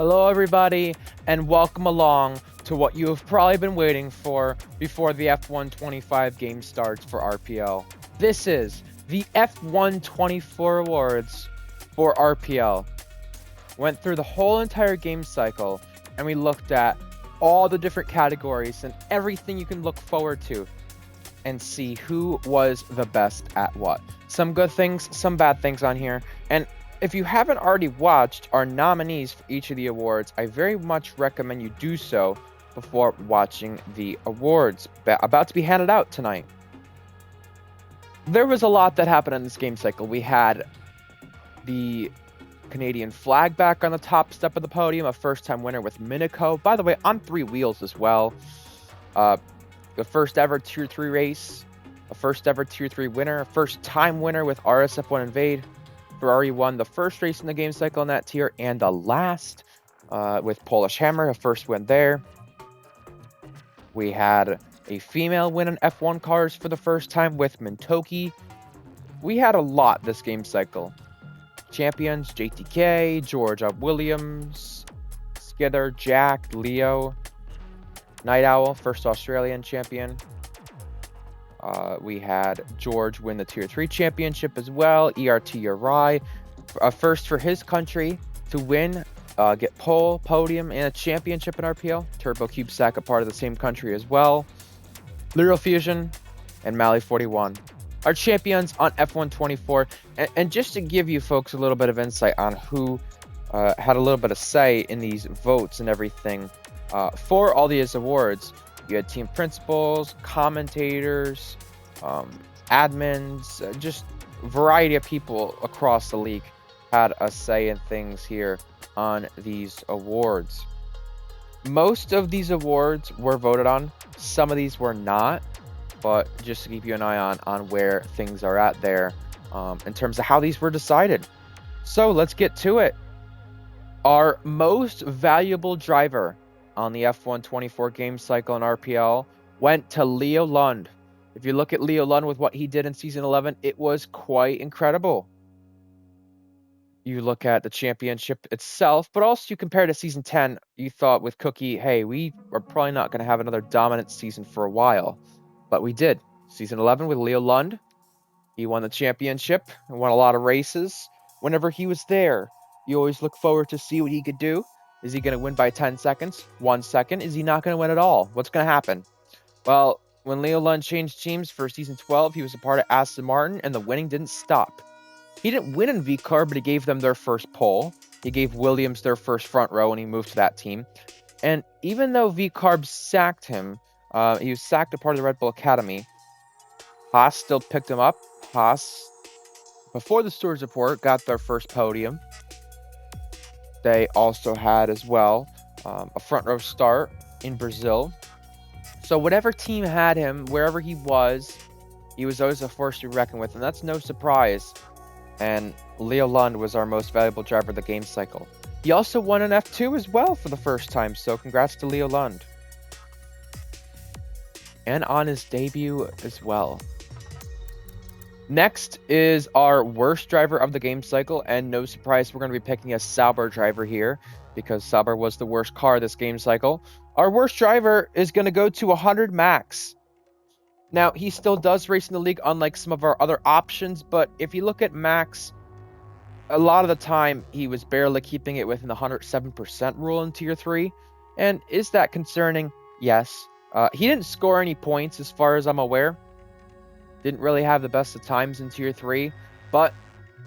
Hello everybody, and welcome along to what you have probably been waiting for before the F125 game starts for RPL. This is the F124 awards for RPL. Went through the whole entire game cycle, and we looked at all the different categories and everything you can look forward to and see who was the best at what. Some good things, some bad things on here, and if you haven't already watched our nominees for each of the awards, I very much recommend you do so before watching the awards about to be handed out tonight. There was a lot that happened in this game cycle. We had the Canadian flag back on the top step of the podium, a first-time winner with Minico. By the way, on 3 wheels as well. The first ever Tier 3 race, a first ever Tier 3 winner, a first-time winner with RSF1 Invade. Ferrari won the first race in the game cycle in that tier and the last with Polish Hammer, a first win there. We had a female win in F1 cars for the first time with Mintoki. We had a lot this game cycle. Champions, JTK, Georgia Williams, Skither, Jack, Leo, Night Owl, first Australian champion. We had George win the Tier 3 championship as well. ERT Uri, a first for his country to win, get pole, podium, and a championship in RPL. Turbo Cube Sack, a part of the same country as well. Lyral Fusion and Mally 41. Our champions on F124. And just to give you folks a little bit of insight on who had a little bit of say in these votes and everything for all these awards. You had team principals, commentators, admins, just a variety of people across the league had a say in things here on these awards. Most of these awards were voted on. Some of these were not, but just to keep you an eye on where things are at there in terms of how these were decided. So let's get to it. Our most valuable driver on the F124 game cycle in RPL went to Leo Lund. If you look at Leo Lund with what he did in Season 11, it was quite incredible. You look at the championship itself, but also you compare to Season 10, you thought with Cookie, hey, we are probably not going to have another dominant season for a while. But we did. Season 11 with Leo Lund, he won the championship and won a lot of races. Whenever he was there, you always look forward to see what he could do. Is he going to win by 10 seconds? 1 second? Is he not going to win at all? What's going to happen? Well, when Leo Lund changed teams for Season 12, he was a part of Aston Martin, and the winning didn't stop. He didn't win in VCAR, but he gave them their first pole. He gave Williams their first front row when he moved to that team. And even though VCARB sacked him, he was sacked a part of the Red Bull Academy, Haas still picked him up. Haas, before the Stewards Report, got their first podium. They also had as well a front row start in Brazil. So whatever team had him, wherever he was always a force to be reckoned with, and that's no surprise. And Leo Lund was our most valuable driver of the game cycle. He also won an F2 as well for the first time, so congrats to Leo Lund. And on his debut as well. Next is our worst driver of the game cycle, and no surprise, we're going to be picking a Sauber driver here, because Sauber was the worst car this game cycle. Our worst driver is going to go to 100 Max. Now, he still does race in the league, unlike some of our other options, but if you look at Max, a lot of the time, he was barely keeping it within the 107% rule in Tier 3, and is that concerning? Yes. He didn't score any points as far as I'm aware. Didn't really have the best of times in Tier 3, but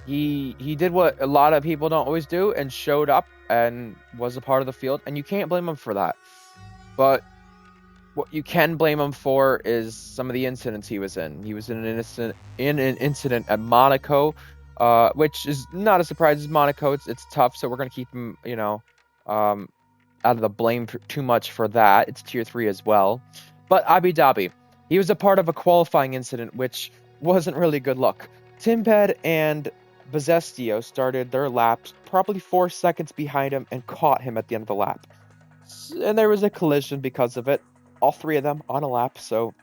he did what a lot of people don't always do and showed up and was a part of the field, and you can't blame him for that. But what you can blame him for is some of the incidents he was in. He was in an incident at Monaco, which is not a surprise. It's Monaco. It's tough, so we're going to keep him, out of the blame too much for that. It's Tier 3 as well. But Abu Dhabi. He was a part of a qualifying incident, which wasn't really good luck. Timped and Bezestio started their laps probably 4 seconds behind him and caught him at the end of the lap. And there was a collision because of it. All 3 of them on a lap, so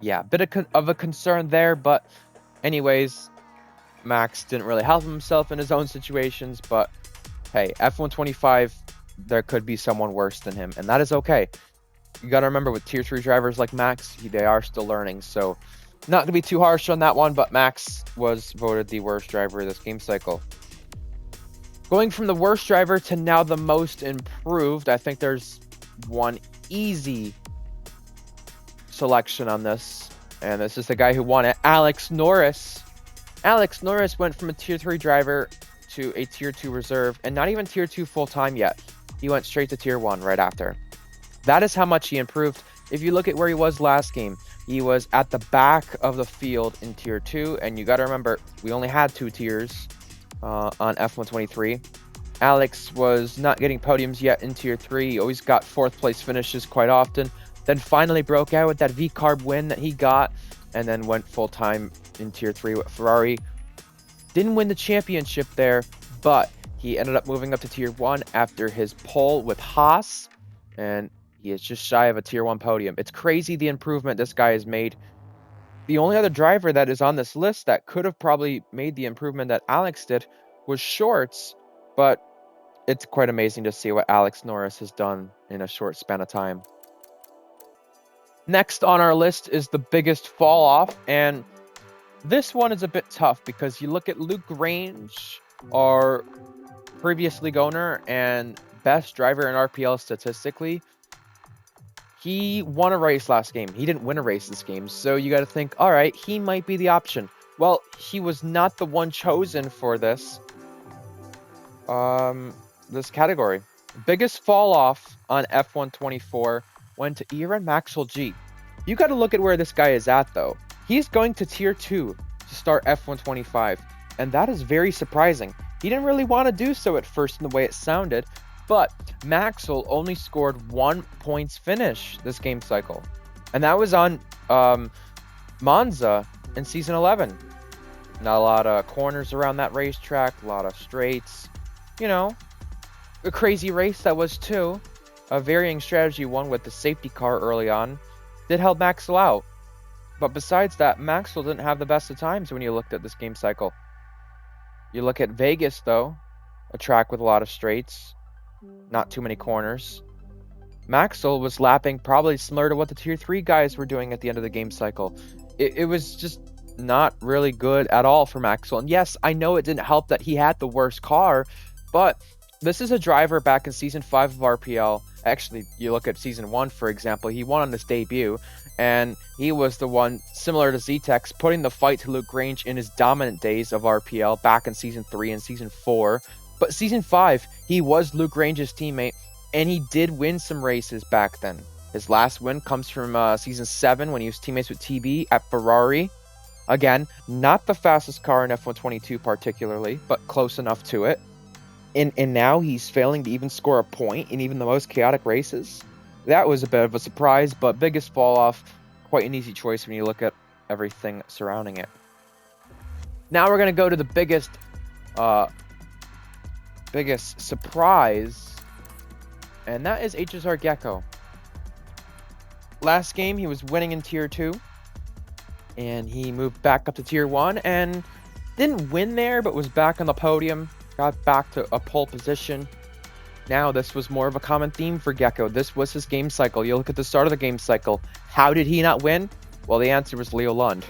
yeah, a bit of a concern there, but anyways, Max didn't really help himself in his own situations, but hey, F125, there could be someone worse than him, and that is okay. You got to remember, with tier 3 drivers like Max, they are still learning, so not going to be too harsh on that one, but Max was voted the worst driver of this game cycle. Going from the worst driver to now the most improved, I think there's one easy selection on this, and this is the guy who won it, Alex Norris. Alex Norris went from a tier 3 driver to a tier 2 reserve, and not even tier 2 full-time yet. He went straight to tier 1 right after. That is how much he improved. If you look at where he was last game, he was at the back of the field in tier 2, and you got to remember, we only had 2 tiers on F123. Alex was not getting podiums yet in tier 3. He always got 4th place finishes quite often. Then finally broke out with that V-Carb win that he got, and then went full-time in tier 3 with Ferrari. Didn't win the championship there, but he ended up moving up to tier 1 after his pole with Haas, and he is just shy of a tier 1 podium. It's crazy the improvement this guy has made. The only other driver that is on this list that could have probably made the improvement that Alex did was Shorts, but it's quite amazing to see what Alex Norris has done in a short span of time. Next on our list is the biggest fall off, and this one is a bit tough because you look at Luke Grange, our previous league owner and best driver in RPL statistically. He won a race last game. He didn't win a race this game, so you got to think, all right, he might be the option. Well, he was not the one chosen for this category. Biggest fall off on F124 went to Iran Maxwell G. You got to look at where this guy is at, though. He's going to tier 2 to start F125, and that is very surprising. He didn't really want to do so at first in the way it sounded, but Maxwell only scored 1 points finish this game cycle, and that was on Monza in Season 11. Not a lot of corners around that racetrack, a lot of straights. You know, a crazy race that was too. A varying strategy one with the safety car early on did help Maxwell out. But besides that, Maxwell didn't have the best of times when you looked at this game cycle. You look at Vegas, though, a track with a lot of straights, not too many corners. Maxwell was lapping probably similar to what the tier 3 guys were doing at the end of the game cycle. It was just not really good at all for Maxwell. And yes, I know it didn't help that he had the worst car, but this is a driver back in Season 5 of RPL. Actually, you look at Season 1, for example, he won on his debut, and he was the one, similar to Zetex, putting the fight to Luke Grange in his dominant days of RPL back in Season 3 and Season 4. But Season 5, he was Luke Grange's teammate, and he did win some races back then. His last win comes from Season 7 when he was teammates with TB at Ferrari. Again, not the fastest car in F122 particularly, but close enough to it. And now he's failing to even score a point in even the most chaotic races. That was a bit of a surprise, but biggest fall off, quite an easy choice when you look at everything surrounding it. Now we're going to go to the biggest surprise, and that is HSR Gecko. Last game, he was winning in Tier 2, and he moved back up to Tier 1, and didn't win there, but was back on the podium. Got back to a pole position. Now, this was more of a common theme for Gecko. This was his game cycle. You look at the start of the game cycle. How did he not win? Well, the answer was Leo Lund.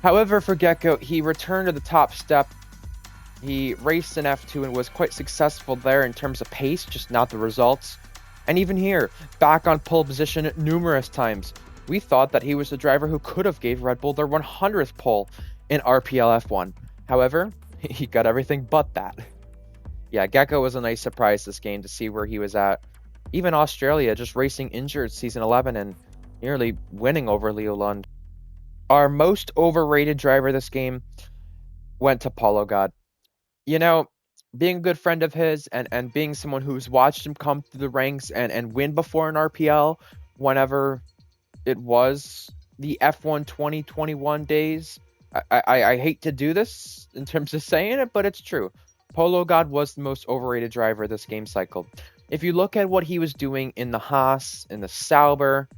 However, for Gecko, he returned to the top step. He raced in F2 and was quite successful there in terms of pace, just not the results. And even here, back on pole position numerous times. We thought that he was the driver who could have gave Red Bull their 100th pole in RPL F1. However, he got everything but that. Yeah, Gecko was a nice surprise this game to see where he was at. Even Australia, just racing injured Season 11 and nearly winning over Leo Lund. Our most overrated driver this game went to Paulo God. You know, being a good friend of his and being someone who's watched him come through the ranks and win before in RPL whenever it was the F1 2021 days. I hate to do this in terms of saying it, but it's true. Paulo God was the most overrated driver this game cycle. If you look at what he was doing in the Haas, in the Sauber,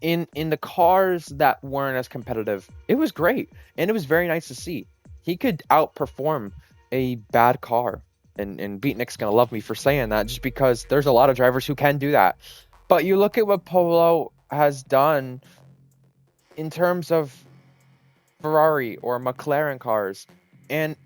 in the cars that weren't as competitive, it was great. And it was very nice to see. He could outperform a bad car. and Beatnik's gonna love me for saying that, just because there's a lot of drivers who can do that. But you look at what Polo has done in terms of Ferrari or McLaren cars, and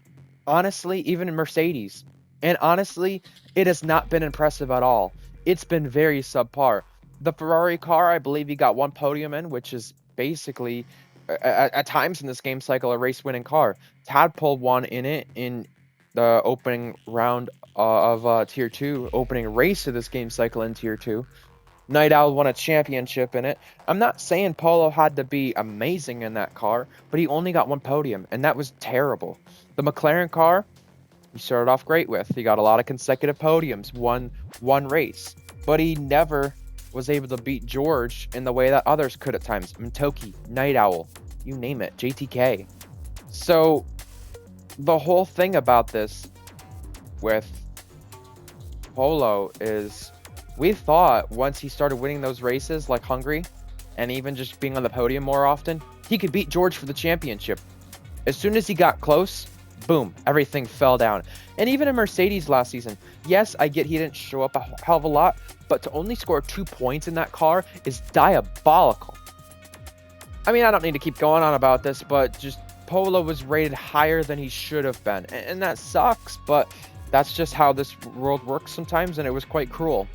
honestly, even in Mercedes. And honestly, it has not been impressive at all. It's been very subpar. The Ferrari car, I believe he got one podium in, which is basically, at times in this game cycle, a race-winning car. Tadpole won in it in the opening round of Tier 2, opening race of this game cycle in Tier 2. Night Owl won a championship in it. I'm not saying Polo had to be amazing in that car, but he only got one podium, and that was terrible. The McLaren car, he started off great with. He got a lot of consecutive podiums, won one race, but he never was able to beat George in the way that others could at times. Mtoki, Night Owl, you name it, JTK. So the whole thing about this with Polo is, we thought once he started winning those races like Hungary and even just being on the podium more often, he could beat George for the championship. As soon as he got close, boom, everything fell down. And even in Mercedes last season, yes, I get he didn't show up a hell of a lot, but to only score 2 points in that car is diabolical. I mean, I don't need to keep going on about this, but just Polo was rated higher than he should have been. And that sucks, but that's just how this world works sometimes, and it was quite cruel.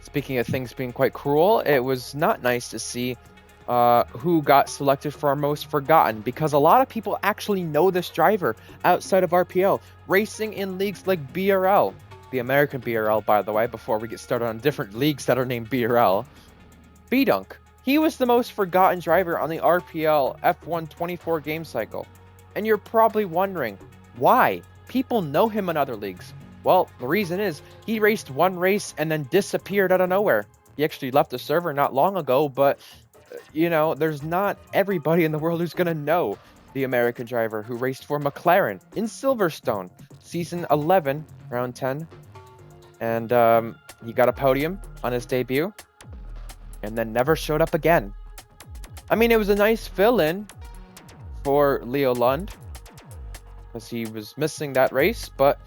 Speaking of things being quite cruel, it was not nice to see who got selected for our most forgotten, because a lot of people actually know this driver outside of RPL, racing in leagues like BRL, the American BRL, by the way, before we get started on different leagues that are named BRL. B-Dunk, he was the most forgotten driver on the RPL F1 24 game cycle, and you're probably wondering, why? People know him in other leagues. Well, the reason is, he raced one race and then disappeared out of nowhere. He actually left the server not long ago, but you know, there's not everybody in the world who's going to know the American driver who raced for McLaren in Silverstone, season 11, round 10. And he got a podium on his debut and then never showed up again. I mean, it was a nice fill-in for Leo Lund because he was missing that race. But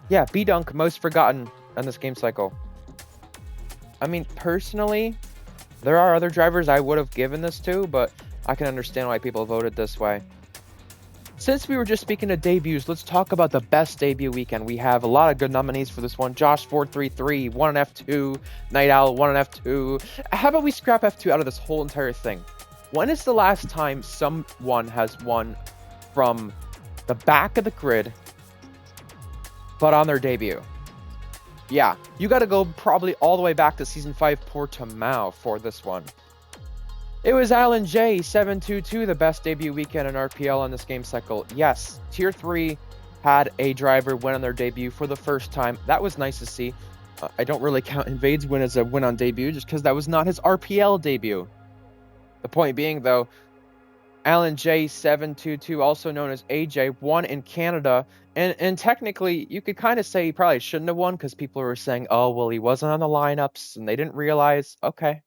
yeah, B-Dunk, most forgotten on this game cycle. I mean, personally, there are other drivers I would have given this to, but I can understand why people voted this way. Since we were just speaking of debuts, let's talk about the best debut weekend. We have a lot of good nominees for this one. Josh433 won an F2. Night Owl won an F2. How about we scrap F2 out of this whole entire thing? When is the last time someone has won from the back of the grid, but on their debut? Yeah, you got to go probably all the way back to Season 5 Portimao for this one. It was Alan J, 722, the best debut weekend in RPL on this game cycle. Yes, Tier 3 had a driver win on their debut for the first time. That was nice to see. I don't really count Invade's win as a win on debut, just because that was not his RPL debut. The point being, though, Alan J, 722, also known as AJ, won in Canada. And technically, you could kind of say he probably shouldn't have won, because people were saying, oh, well, he wasn't on the lineups, and they didn't realize. Okay.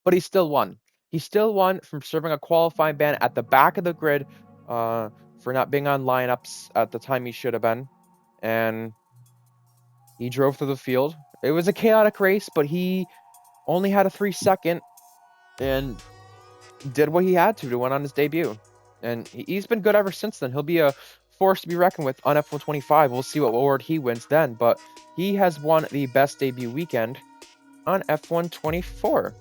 But he still won. He still won from serving a qualifying ban at the back of the grid for not being on lineups at the time he should have been. And he drove through the field. It was a chaotic race, but he only had a 3-second and did what he had to win on his debut. And he's been good ever since then. He'll be a force to be reckoned with on F125. We'll see what award he wins then, but he has won the best debut weekend on F124.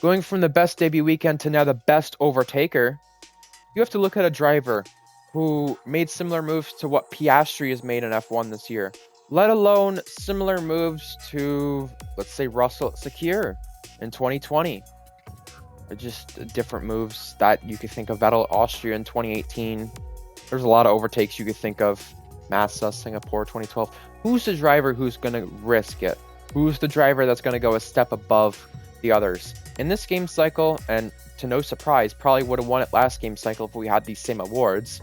Going from the best debut weekend to now the best overtaker, you have to look at a driver who made similar moves to what Piastri has made in F1 this year, let alone similar moves to, let's say, Russell Secure in 2020. Just different moves that you could think of. Vettel Austria in 2018. There's a lot of overtakes you could think of. Massa, Singapore 2012. Who's the driver who's going to risk it? Who's the driver that's going to go a step above the others? In this game cycle, and to no surprise, probably would have won it last game cycle if we had these same awards,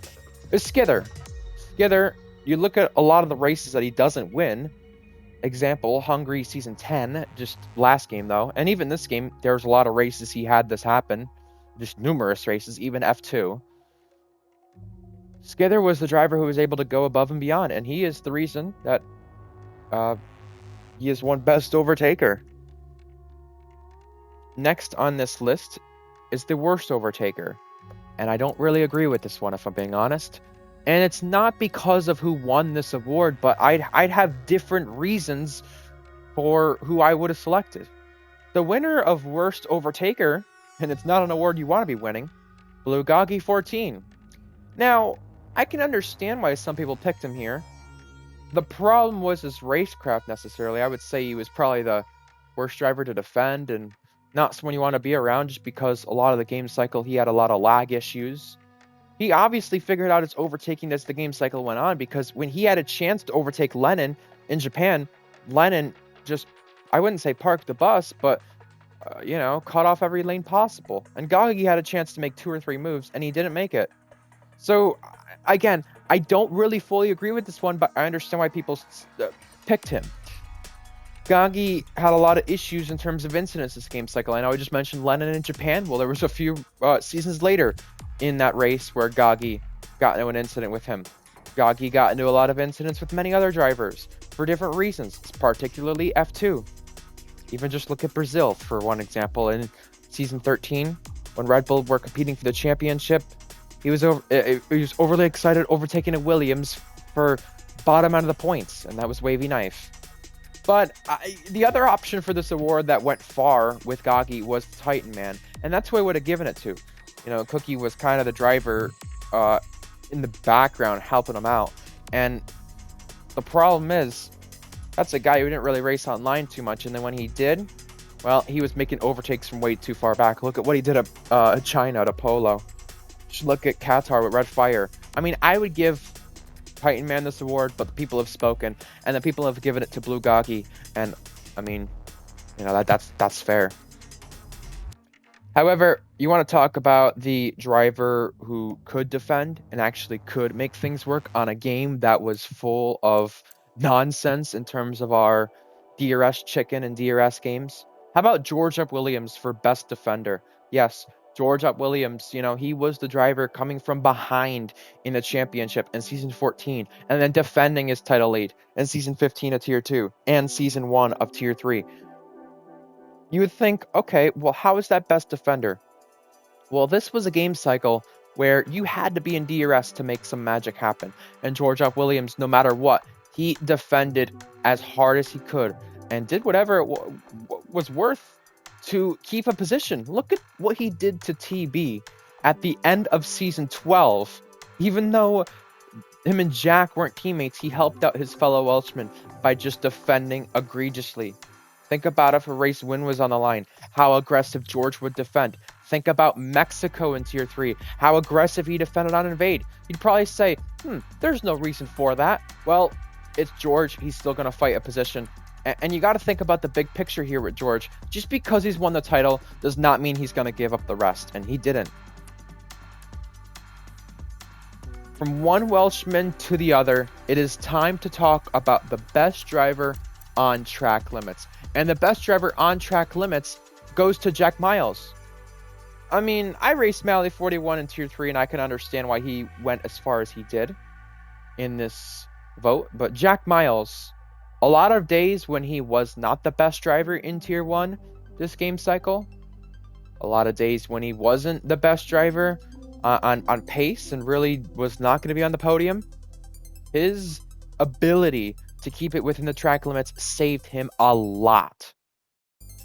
is Skither. Skither, you look at a lot of the races that he doesn't win. Example, Hungary Season 10, just last game though. And even this game, there's a lot of races he had this happen. Just numerous races, even F2. Skither was the driver who was able to go above and beyond, and he is the reason that he is won Best Overtaker. Next on this list is the worst Overtaker, and I don't really agree with this one if I'm being honest. And it's not because of who won this award, but I'd have different reasons for who I would have selected. The winner of Worst Overtaker, and it's not an award you want to be winning, Blue 14. Now, I can understand why some people picked him here. The problem was his racecraft necessarily. I would say he was probably the worst driver to defend and not someone you want to be around just because a lot of the game cycle he had a lot of lag issues. He obviously figured out his overtaking as the game cycle went on, because when he had a chance to overtake Lennon in Japan, Lennon just, I wouldn't say parked the bus, but cut off every lane possible. And Gagi had a chance to make 2 or 3 moves, and he didn't make it. So, again, I don't really fully agree with this one, but I understand why people picked him. Gagi had a lot of issues in terms of incidents this game cycle. I know I just mentioned Lennon in Japan. Well, there was a few seasons later in that race where Gagi got into an incident with him. Gagi got into a lot of incidents with many other drivers for different reasons, particularly F2. Even just look at Brazil for one example. In season 13, when Red Bull were competing for the championship, he was overly excited overtaking a Williams for bottom out of the points, and that was Wavy Knife. But the other option for this award that went far with Gagi was Titan Man, and that's who I would have given it to. Cookie was kind of the driver in the background helping him out, and the problem is that's a guy who didn't really race online too much, and then when he did, well, he was making overtakes from way too far back. Look at what he did at China at Apollo. Just look at Qatar with Red Fire. I mean, I would give Titan Man this award, but the people have spoken, and the people have given it to Blue Gagi, and I mean, that's fair. However, you want to talk about the driver who could defend and actually could make things work on a game that was full of nonsense in terms of our DRS chicken and DRS games. How about George Up Williams for Best Defender? Yes, George Up Williams, he was the driver coming from behind in the championship in season 14, and then defending his title lead in season 15 of Tier 2 and season 1 of Tier 3. You would think, okay, well, how is that best defender? Well, this was a game cycle where you had to be in DRS to make some magic happen. And George Up Williams, no matter what, he defended as hard as he could and did whatever was worth to keep a position. Look at what he did to TB at the end of season 12. Even though him and Jack weren't teammates, he helped out his fellow Welshman by just defending egregiously. Think about if a race win was on the line, how aggressive George would defend. Think about Mexico in Tier 3, how aggressive he defended on Invade. You'd probably say, there's no reason for that. Well, it's George. He's still going to fight a position. And you got to think about the big picture here with George. Just because he's won the title does not mean he's going to give up the rest, and he didn't. From one Welshman to the other, it is time to talk about the best driver on track limits. And the best driver on track limits goes to Jack Miles. I mean, I raced Mally 41 in Tier 3, and I can understand why he went as far as he did in this vote. But Jack Miles, a lot of days when he was not the best driver in Tier 1 this game cycle, a lot of days when he wasn't the best driver on pace and really was not going to be on the podium, his ability to keep it within the track limits saved him a lot.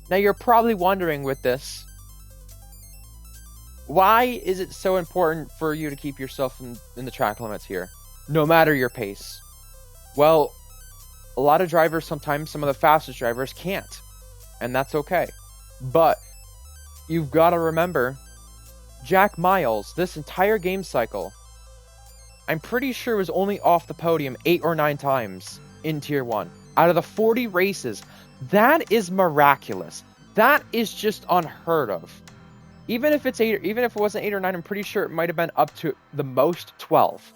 Now you're probably wondering with this, why is it so important for you to keep yourself in the track limits here, no matter your pace? Well, a lot of drivers, sometimes some of the fastest drivers can't, and that's okay. But you've got to remember, Jack Miles, this entire game cycle, I'm pretty sure was only off the podium 8 or 9 times in Tier 1. Out of the 40 races, that is miraculous. That is just unheard of. Even if it wasn't 8 or 9, I'm pretty sure it might have been up to the most 12.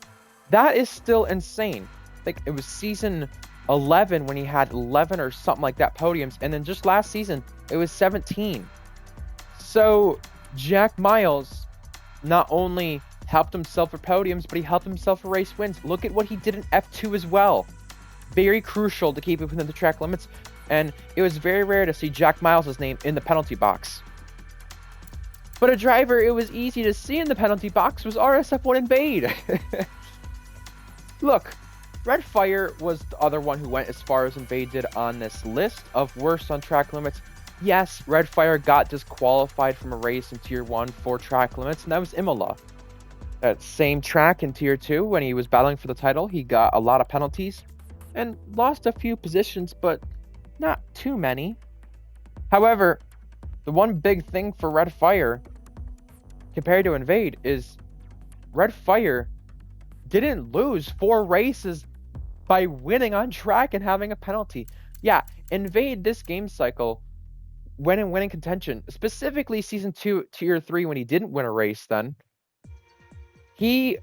That is still insane. Like, it was season 11 when he had 11 or something like that podiums, and then just last season, it was 17. So, Jack Miles not only helped himself for podiums, but he helped himself for race wins. Look at what he did in F2 as well. Very crucial to keep it within the track limits, and it was very rare to see Jack Miles' name in the penalty box. But a driver it was easy to see in the penalty box was RSF1 Invade. Look, Red Fire was the other one who went as far as Invade did on this list of worst on track limits. Yes, Red Fire got disqualified from a race in Tier 1 for track limits, and that was Imola. That same track in Tier 2, when he was battling for the title, he got a lot of penalties and lost a few positions, but not too many. However, the one big thing for Red Fire compared to Invade is Red Fire didn't lose 4 races by winning on track and having a penalty. Yeah, Invade this game cycle went in winning contention, specifically Season 2, Tier 3, when he didn't win a race then. He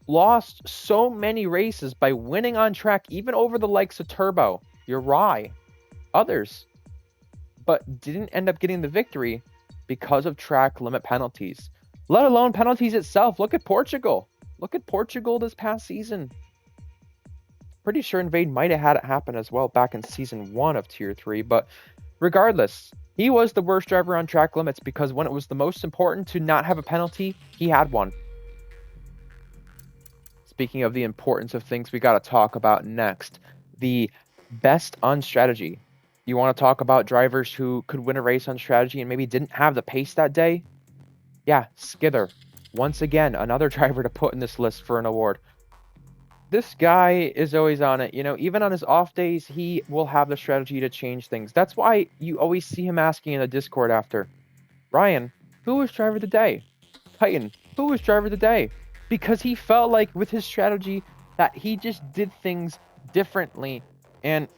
lost so many races by winning on track, even over the likes of Turbo, Uri, others, but didn't end up getting the victory because of track limit penalties, let alone penalties itself. Look at Portugal. Look at Portugal this past season. Pretty sure Invade might have had it happen as well back in Season 1 of Tier 3, but regardless, he was the worst driver on track limits because when it was the most important to not have a penalty, he had one. Speaking of the importance of things we got to talk about next, the best on strategy. You want to talk about drivers who could win a race on strategy and maybe didn't have the pace that day? Yeah, Skither. Once again, another driver to put in this list for an award. This guy is always on it. You know, even on his off days, he will have the strategy to change things. That's why you always see him asking in the Discord after, Ryan, who was driver of the day? Titan, who was driver of the day? Because he felt like with his strategy that he just did things differently and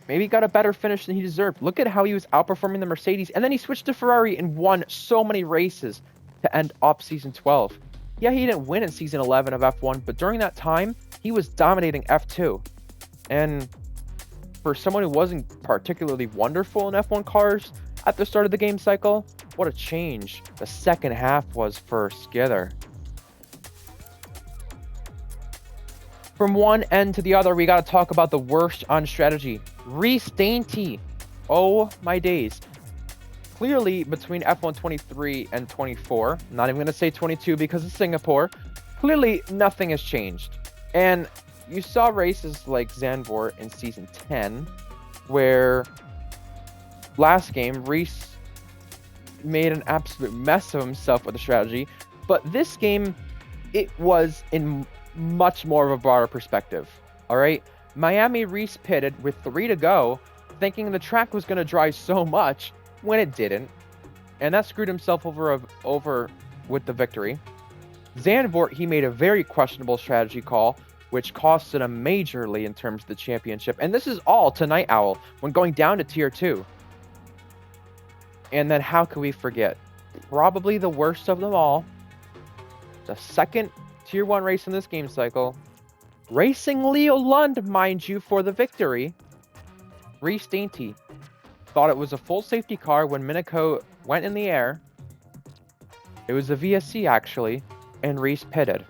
maybe got a better finish than he deserved. Look at how he was outperforming the Mercedes, and then he switched to Ferrari and won so many races to end up Season 12. Yeah, he didn't win in Season 11 of F1, but during that time, he was dominating F2. And for someone who wasn't particularly wonderful in F1 cars at the start of the game cycle, what a change the second half was for Skither. From one end to the other, we got to talk about the worst on strategy. Reese Dainty. Oh my days. Clearly, between F1 23 and 24, I'm not even going to say 22 because it's Singapore, clearly nothing has changed. And you saw races like Zandvoort in Season 10, where last game, Reese made an absolute mess of himself with the strategy. But this game, it was in much more of a broader perspective. All right, Miami Reese pitted with 3 to go, thinking the track was going to dry so much when it didn't, and that screwed himself over with the victory. Zandvoort, he made a very questionable strategy call, which costed him majorly in terms of the championship, and this is all to Night Owl when going down to Tier 2. And then how could we forget? Probably the worst of them all, the second Tier 1 race in this game cycle, racing Leo Lund, mind you, for the victory. Reese Dainty thought it was a full safety car when Minako went in the air. It was a VSC actually, and Reese pitted.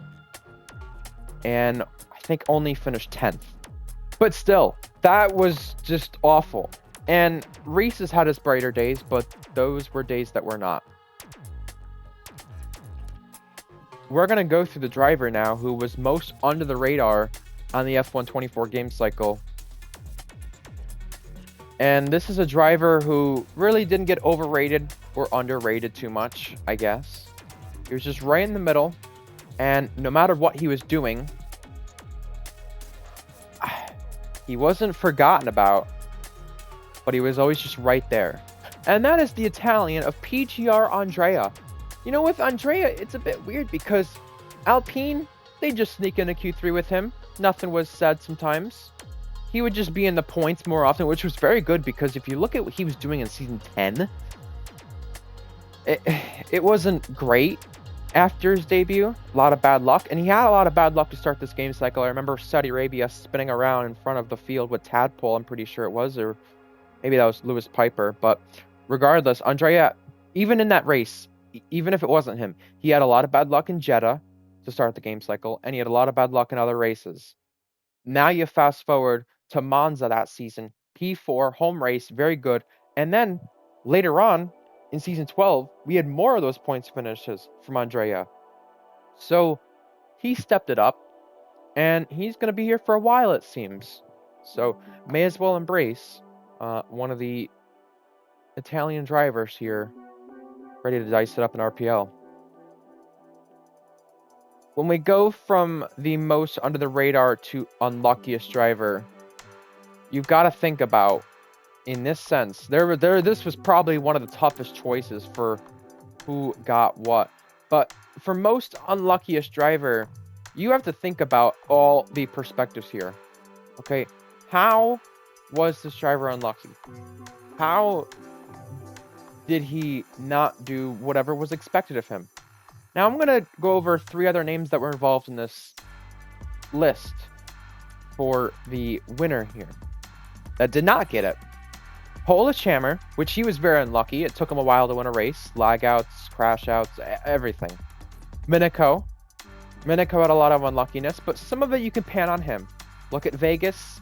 And I think only finished 10th. But still, that was just awful. And Reese has had his brighter days, but those were days that were not. We're going to go through the driver now who was most under the radar on the F1 24 game cycle. And this is a driver who really didn't get overrated or underrated too much, I guess. He was just right in the middle, and no matter what he was doing, he wasn't forgotten about, but he was always just right there. And that is the Italian of PGR Andrea. You know, with Andrea, it's a bit weird because Alpine, they just sneak into Q3 with him. Nothing was said sometimes. He would just be in the points more often, which was very good because if you look at what he was doing in Season 10, it wasn't great after his debut. A lot of bad luck, and he had a lot of bad luck to start this game cycle. I remember Saudi Arabia spinning around in front of the field with Tadpole, I'm pretty sure it was, or maybe that was Lewis Piper. But regardless, Andrea, even in that race, even if it wasn't him, he had a lot of bad luck in Jeddah to start the game cycle, and he had a lot of bad luck in other races. Now you fast forward to Monza that season, P4, home race, very good. And then later on in season 12, we had more of those points finishes from Andrea. So he stepped it up, and he's going to be here for a while, it seems. So may as well embrace one of the Italian drivers here, ready to dice it up in RPL. When we go from the most under the radar to unluckiest driver, you've got to think about, in this sense, this was probably one of the toughest choices for who got what. But for most unluckiest driver, you have to think about all the perspectives here. Okay, how was this driver unlucky? How did he not do whatever was expected of him? Now I'm going to go over 3 other names that were involved in this list for the winner here that did not get it. Polish Hammer, which he was very unlucky. It took him a while to win a race. Lag outs, crash outs, everything. Minico. Minico had a lot of unluckiness, but some of it you can pan on him. Look at Vegas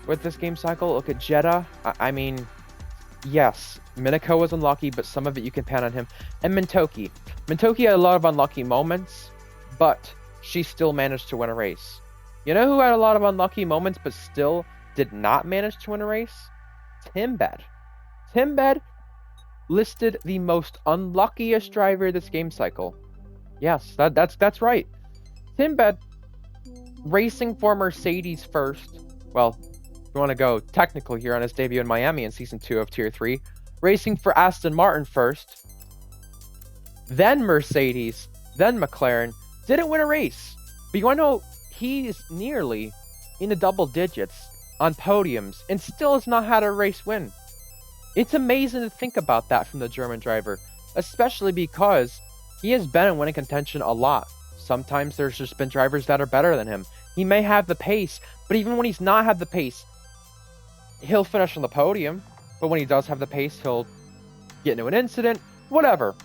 with this game cycle. Look at Jeddah. I mean, yes, Minico was unlucky, but some of it you can pan on him. And Mintoki. Mintoki had a lot of unlucky moments, but she still managed to win a race. You know who had a lot of unlucky moments, but still did not manage to win a race? Timbed. Timbed listed the most unluckiest driver this game cycle. Yes, that's right. Timbed racing for Mercedes first. Well, if you want to go technical here, on his debut in Miami in Season 2 of Tier 3. Racing for Aston Martin first. Then Mercedes. Then McLaren. Didn't win a race. But you want to know, he's nearly in the double digits on podiums and still has not had a race win. It's amazing to think about that from the German driver, especially because he has been in winning contention a lot. Sometimes there's just been drivers that are better than him. He may have the pace, but even when he's not had the pace, he'll finish on the podium. But when he does have the pace, he'll get into an incident, whatever.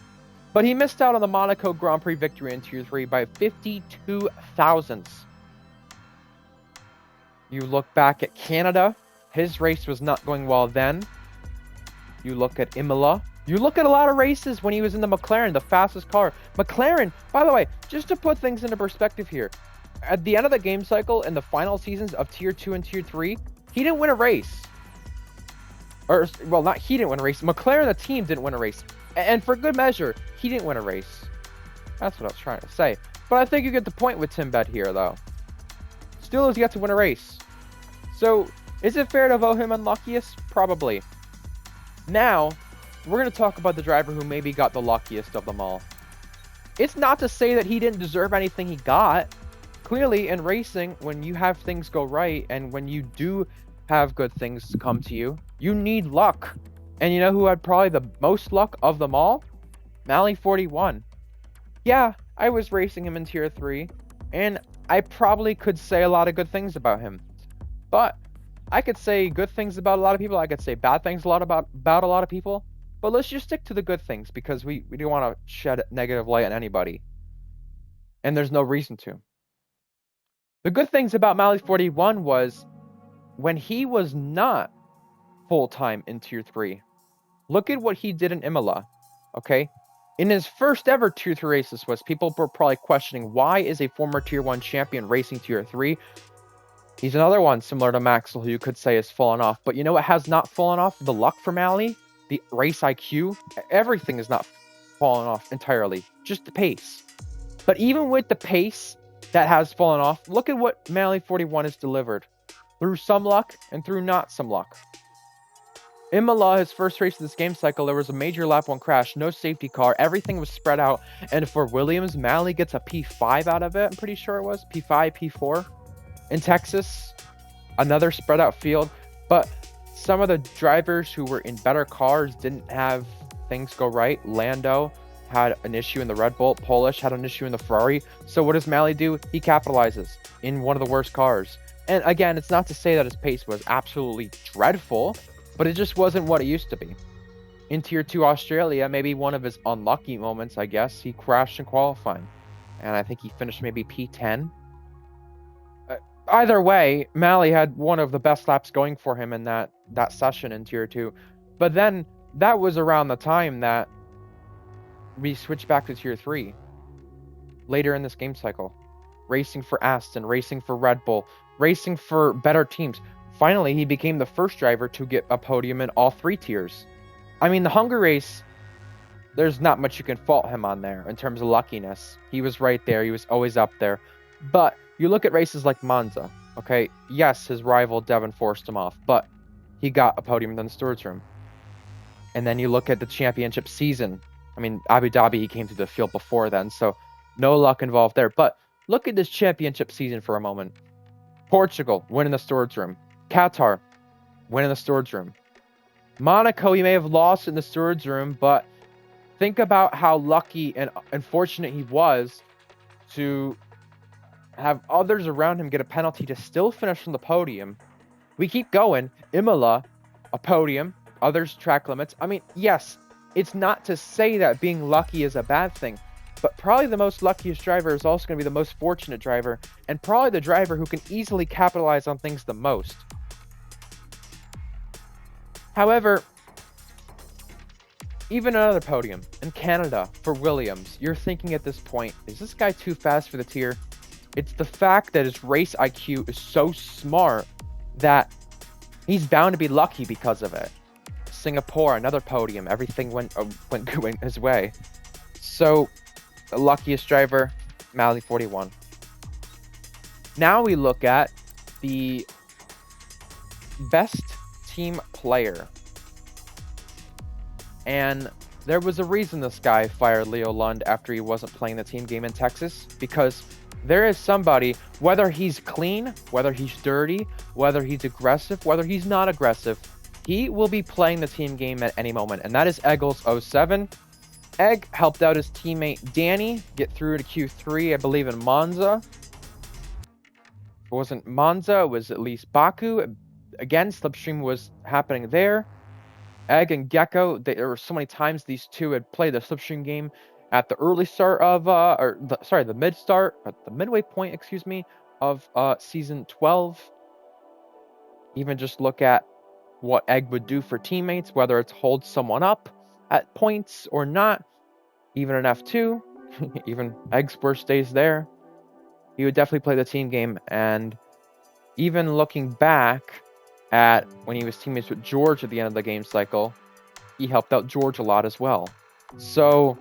But he missed out on the Monaco Grand Prix victory in Tier 3 by 52 thousandths. You look back at Canada, his race was not going well then. You look at Imola. You look at a lot of races when he was in the McLaren, the fastest car. McLaren, by the way, just to put things into perspective here, at the end of the game cycle in the final seasons of Tier 2 and Tier 3, he didn't win a race. Or, well, not he didn't win a race. McLaren, the team, didn't win a race. And for good measure, he didn't win a race. That's what I was trying to say. But I think you get the point with Timbed here, though. Still has yet to win a race. So, is it fair to vote him unluckiest? Probably. Now, we're going to talk about the driver who maybe got the luckiest of them all. It's not to say that he didn't deserve anything he got. Clearly, in racing, when you have things go right and when you do have good things to come to you, you need luck. And you know who had probably the most luck of them all? Mally41. Yeah, I was racing him in Tier 3, and I probably could say a lot of good things about him. But I could say good things about a lot of people. I could say bad things about a lot of people. But let's just stick to the good things, because we don't want to shed negative light on anybody. And there's no reason to. The good things about Mally41 was when he was not full-time in Tier 3. Look at what he did in Imola, okay? In his first ever Tier 3 race this was, people were probably questioning, why is a former Tier 1 champion racing Tier 3? He's another one similar to Maxwell who you could say has fallen off. But you know what has not fallen off? The luck for Mally, the race IQ, everything is not fallen off entirely. Just the pace. But even with the pace that has fallen off, look at what Mally41 has delivered. Through some luck and through not some luck. Imola, his first race of this game cycle, there was a major lap 1 crash, no safety car, everything was spread out, and for Williams, Mally gets a P5 out of it, I'm pretty sure it was, P5, P4. In Texas, another spread out field, but some of the drivers who were in better cars didn't have things go right. Lando had an issue in the Red Bull, Polish had an issue in the Ferrari, so what does Mally do? He capitalizes in one of the worst cars. And again, it's not to say that his pace was absolutely dreadful, but it just wasn't what it used to be. in Tier 2 Australia, maybe one of his unlucky moments, I guess, he crashed in qualifying. And I think he finished maybe P10. Either way, Mally had one of the best laps going for him in that session in Tier 2. But then, that was around the time that we switched back to Tier 3. Later in this game cycle. Racing for Aston, racing for Red Bull, racing for better teams. Finally, he became the first driver to get a podium in all 3 tiers. I mean, the Hunger race, there's not much you can fault him on there in terms of luckiness. He was right there. He was always up there. But you look at races like Monza, okay? Yes, his rival Devon forced him off, but he got a podium in the stewards room. And then you look at the championship season. I mean, Abu Dhabi, he came to the field before then, so no luck involved there. But look at this championship season for a moment. Portugal, winning the stewards room. Qatar, winning the stewards room. Monaco, he may have lost in the stewards room, but think about how lucky and unfortunate he was to have others around him get a penalty to still finish on the podium. We keep going. Imola, a podium. Others track limits. I mean, yes, it's not to say that being lucky is a bad thing, but probably the most luckiest driver is also going to be the most fortunate driver, and probably the driver who can easily capitalize on things the most. However, even another podium in Canada for Williams, you're thinking at this point, is this guy too fast for the tier? It's the fact that his race IQ is so smart that he's bound to be lucky because of it. Singapore, another podium. Everything went his way. So, the luckiest driver, Mally 41. Now we look at the best team player. And there was a reason this guy fired Leo Lund after he wasn't playing the team game in Texas, because there is somebody, whether he's clean, whether he's dirty, whether he's aggressive, whether he's not aggressive, he will be playing the team game at any moment, and that is Eggles07. Egg helped out his teammate Danny get through to Q3, I believe, in Monza. If it wasn't Monza, it was at least Baku. Again, Slipstream was happening there. Egg and Gecko, there were so many times these two had played the Slipstream game at the early start of, the midway point, excuse me, of Season 12. Even just look at what Egg would do for teammates, whether it's hold someone up at points or not. Even an F2, even Egg's worst days there, he would definitely play the team game. And even looking back at when he was teammates with George at the end of the game cycle, he helped out George a lot as well. So,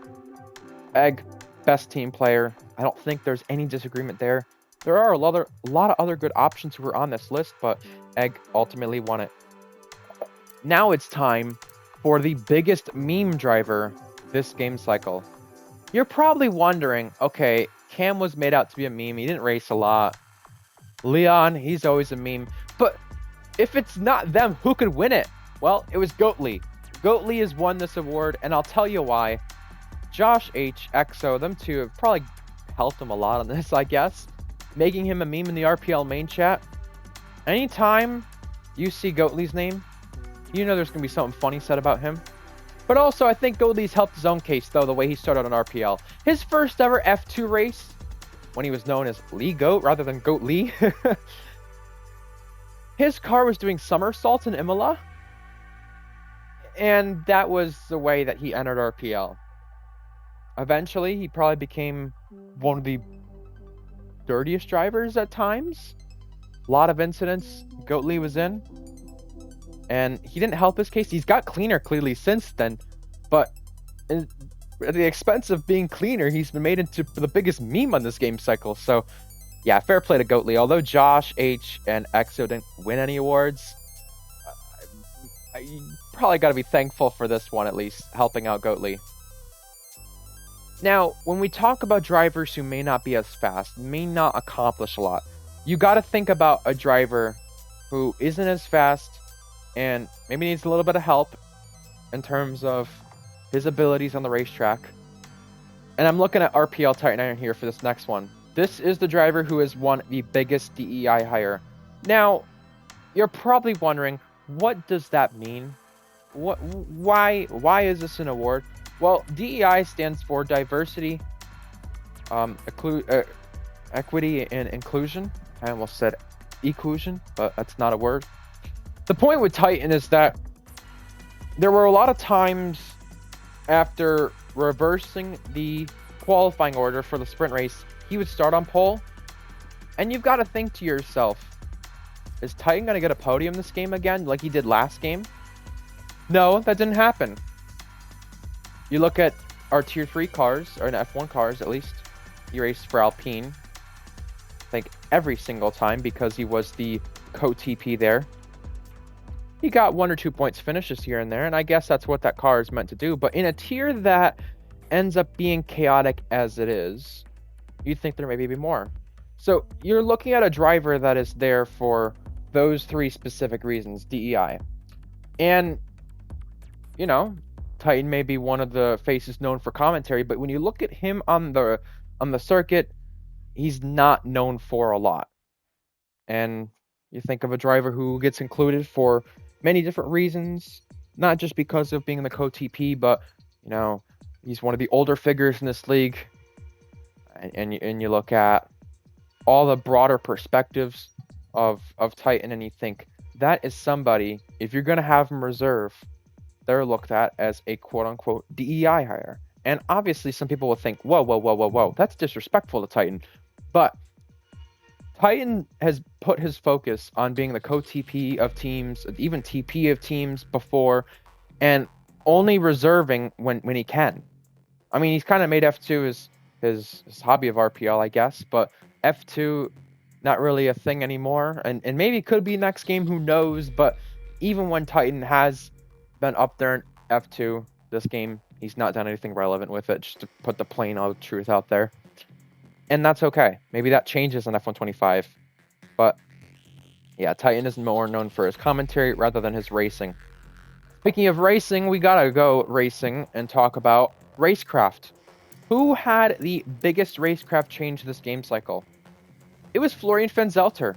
Egg, best team player. I don't think there's any disagreement there. There are a lot of other good options who were on this list, but Egg ultimately won it. Now it's time for the biggest meme driver this game cycle. You're probably wondering, okay, Cam was made out to be a meme. He didn't race a lot. Leon, he's always a meme. But if it's not them, who could win it? Well, it was Goatly. Goatly has won this award, and I'll tell you why. Josh H, EXO, them two have probably helped him a lot on this, I guess. Making him a meme in the RPL main chat. Anytime you see Goatly's name, you know there's going to be something funny said about him. But also, I think Goatly's helped his own case, though, the way he started on RPL. His first ever F2 race, when he was known as Lee Goat rather than Goat Lee, his car was doing somersaults in Imola. And that was the way that he entered RPL. Eventually, he probably became one of the dirtiest drivers at times. A lot of incidents Goatly was in. And he didn't help his case. He's got cleaner clearly since then. But at the expense of being cleaner, he's been made into the biggest meme on this game cycle. So, yeah, fair play to Goatly. Although Josh, H, and EXO didn't win any awards, you probably got to be thankful for this one, at least, helping out Goatly. Now, when we talk about drivers who may not be as fast, may not accomplish a lot, you got to think about a driver who isn't as fast and maybe needs a little bit of help in terms of his abilities on the racetrack. And I'm looking at RPL Titan Iron here for this next one. This is the driver who has won the biggest DEI hire. Now, you're probably wondering, what does that mean? Why is this an award? Well, DEI stands for diversity, equity, and inclusion. I almost said inclusion, but that's not a word. The point with Titan is that there were a lot of times after reversing the qualifying order for the sprint race, he would start on pole, and you've got to think to yourself, is Titan going to get a podium this game again like he did last game? No, that didn't happen. You look at our tier 3 cars, or F1 cars at least. He raced for Alpine, I think every single time, because he was the co-TP there. He got 1 or 2 points finishes here and there, and I guess that's what that car is meant to do. But in a tier that ends up being chaotic as it is, you'd think there maybe be more. So you're looking at a driver that is there for those 3 specific reasons, DEI. And, you know, Titan may be one of the faces known for commentary, but when you look at him on the circuit, he's not known for a lot. And you think of a driver who gets included for many different reasons, not just because of being in the co-TP, but, you know, he's one of the older figures in this league. And you look at all the broader perspectives of Titan, and you think that is somebody, if you're going to have him reserve, they're looked at as a quote-unquote DEI hire. And obviously some people will think, whoa, that's disrespectful to Titan. But Titan has put his focus on being the co-TP of teams, even TP of teams before, and only reserving when he can. I mean, he's kind of made F2 his hobby of RPL, I guess, but F2, not really a thing anymore. And maybe it could be next game, who knows? But even when Titan has been up there in F2, this game, he's not done anything relevant with it, just to put the plain old truth out there. And that's okay. Maybe that changes on F125. But yeah, Titan is more known for his commentary rather than his racing. Speaking of racing, we gotta go racing and talk about Racecraft. Who had the biggest Racecraft change this game cycle? It was Florian Fenzelter.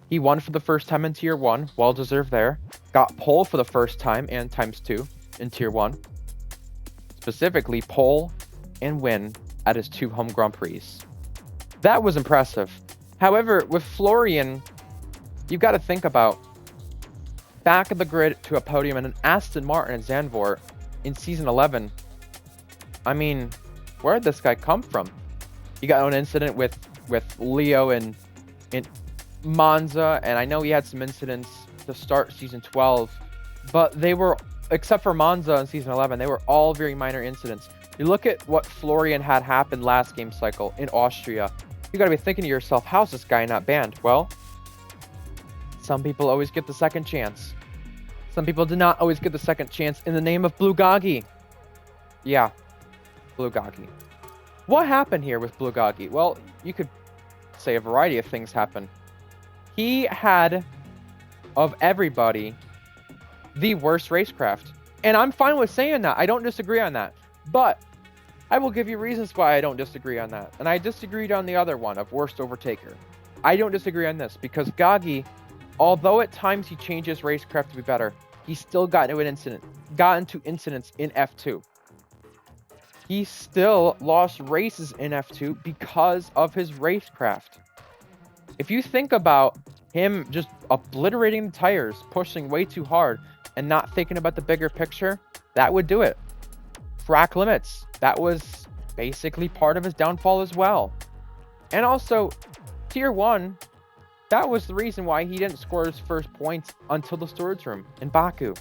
He won for the first time in Tier 1, well deserved there. Got pole for the first time and ×2 in Tier 1. Specifically, pole and win at his 2 home Grand Prix. That was impressive. However, with Florian, you've got to think about back of the grid to a podium in an Aston Martin at Zandvoort in Season 11. I mean, where did this guy come from? He got an incident with Leo in Monza, and I know he had some incidents to start Season 12, but they were, except for Monza in Season 11, they were all very minor incidents. You look at what Florian had happen last game cycle in Austria, you gotta be thinking to yourself, how's this guy not banned? Well, some people always get the second chance. Some people do not always get the second chance in the name of Blue Goggy. Yeah, Blue Goggy. What happened here with Blue Goggy? Well, you could say a variety of things happened. He had, of everybody, the worst Racecraft. And I'm fine with saying that. I don't disagree on that. But I will give you reasons why I don't disagree on that. And I disagreed on the other one of worst Overtaker. I don't disagree on this because Goggy, although at times he changes Racecraft to be better, he still got into incidents in F2. He still lost races in F2 because of his Racecraft. If you think about him just obliterating the tires, pushing way too hard, and not thinking about the bigger picture, that would do it. Track limits, that was basically part of his downfall as well. And also, Tier 1, that was the reason why he didn't score his first points until the storage room in Baku.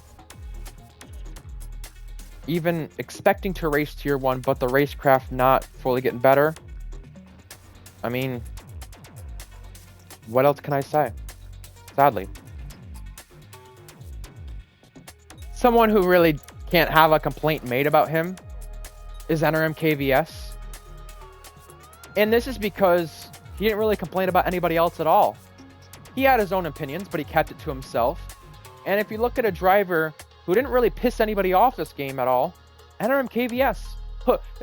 Even expecting to race Tier 1, but the Racecraft not fully getting better. I mean, what else can I say? Sadly. Someone who really can't have a complaint made about him is NRM KVS. And this is because he didn't really complain about anybody else at all. He had his own opinions, but he kept it to himself. And if you look at a driver who didn't really piss anybody off this game at all, NRM KVS.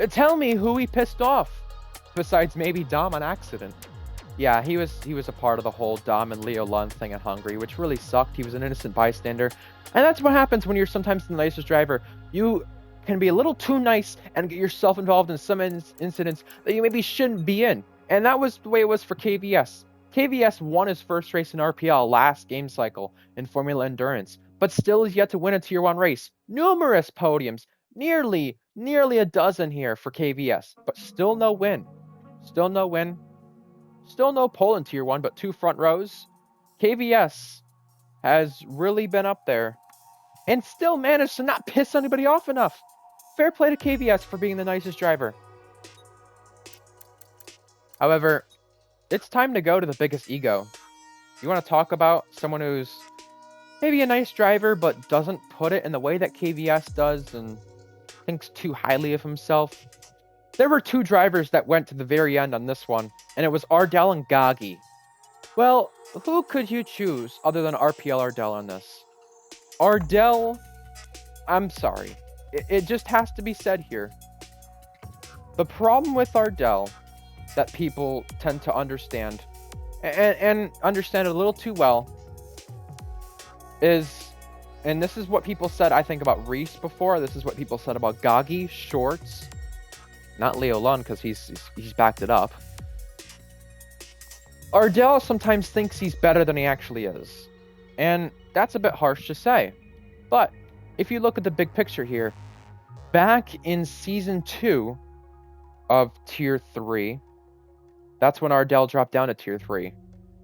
Tell me who he pissed off, besides maybe Dom on accident. Yeah, he was a part of the whole Dom and Leo Lund thing at Hungary, which really sucked. He was an innocent bystander. And that's what happens when you're sometimes the nicest driver. You can be a little too nice and get yourself involved in some incidents that you maybe shouldn't be in. And that was the way it was for KVS. KVS won his first race in RPL last game cycle in Formula Endurance, but still is yet to win a Tier 1 race. Numerous podiums, nearly a dozen here for KVS, but still no win. Still no win. Still no pole in Tier 1, but 2 front rows. KVS has really been up there and still managed to not piss anybody off enough. Fair play to KVS for being the nicest driver. However, it's time to go to the biggest ego. You want to talk about someone who's maybe a nice driver, but doesn't put it in the way that KVS does and thinks too highly of himself? There were 2 drivers that went to the very end on this one, and it was Ardell and Gagi. Well, who could you choose other than RPL Ardell on this? Ardell, I'm sorry. It just has to be said here. The problem with Ardell that people tend to understand, and understand it a little too well, is, and this is what people said, I think, about Reese before. This is what people said about Gagi, Shorts, not Leo Lund, because he's backed it up. Ardell sometimes thinks he's better than he actually is. And that's a bit harsh to say. But if you look at the big picture here, back in Season 2 of Tier 3, that's when Ardell dropped down to Tier 3.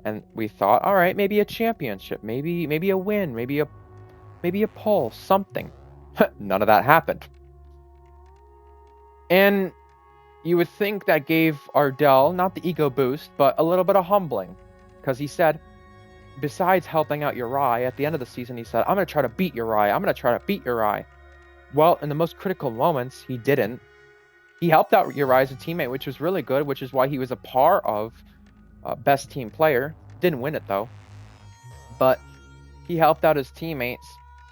And we thought, all right, maybe a championship, maybe a win, maybe a pole, something. None of that happened. And you would think that gave Ardell, not the ego boost, but a little bit of humbling. Because he said, besides helping out Uri, at the end of the season, he said, I'm going to try to beat Uri. I'm going to try to beat Uri. Well, in the most critical moments, he didn't. He helped out Uri as a teammate, which was really good, which is why he was a par of best team player. Didn't win it, though. But he helped out his teammates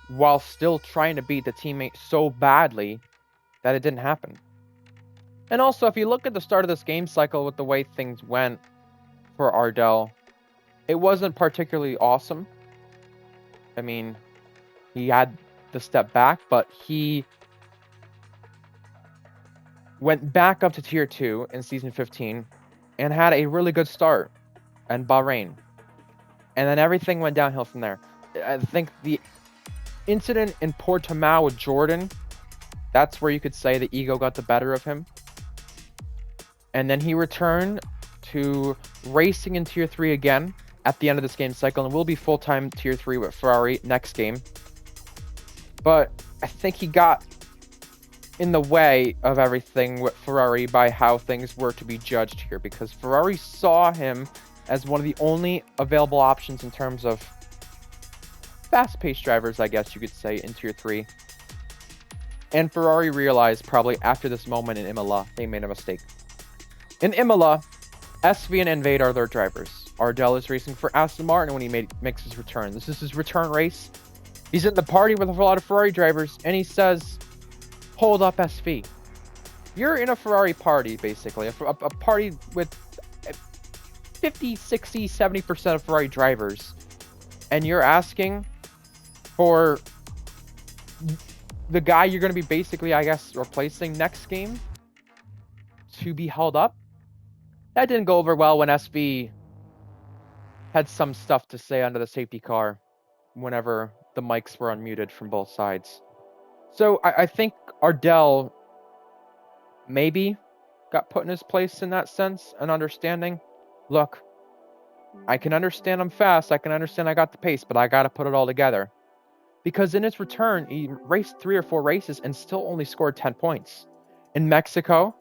while still trying to beat the teammate so badly that it didn't happen. And also, if you look at the start of this game cycle with the way things went for Ardell, it wasn't particularly awesome. I mean, he had the step back, but he went back up to Tier 2 in Season 15 and had a really good start in Bahrain. And then everything went downhill from there. I think the incident in Portimao with Jordan, that's where you could say the ego got the better of him. And then he returned to racing in Tier 3 again at the end of this game cycle, and will be full-time Tier 3 with Ferrari next game. But I think he got in the way of everything with Ferrari by how things were to be judged here, because Ferrari saw him as one of the only available options in terms of fast-paced drivers, I guess you could say, in Tier 3. And Ferrari realized probably after this moment in Imola, they made a mistake. In Imola, SV and Invade are their drivers. Ardell is racing for Aston Martin when he makes his return. This is his return race. He's in the party with a lot of Ferrari drivers, and he says, hold up, SV. You're in a Ferrari party, basically. A party with 50, 60, 70% of Ferrari drivers. And you're asking for the guy you're going to be basically, I guess, replacing next game to be held up. That didn't go over well when SV had some stuff to say under the safety car whenever the mics were unmuted from both sides. So I think Ardell maybe got put in his place in that sense, and understanding, look, I can understand I'm fast, I can understand I got the pace, but I got to put it all together. Because in his return, he raced 3 or 4 races and still only scored 10 points. In Mexico,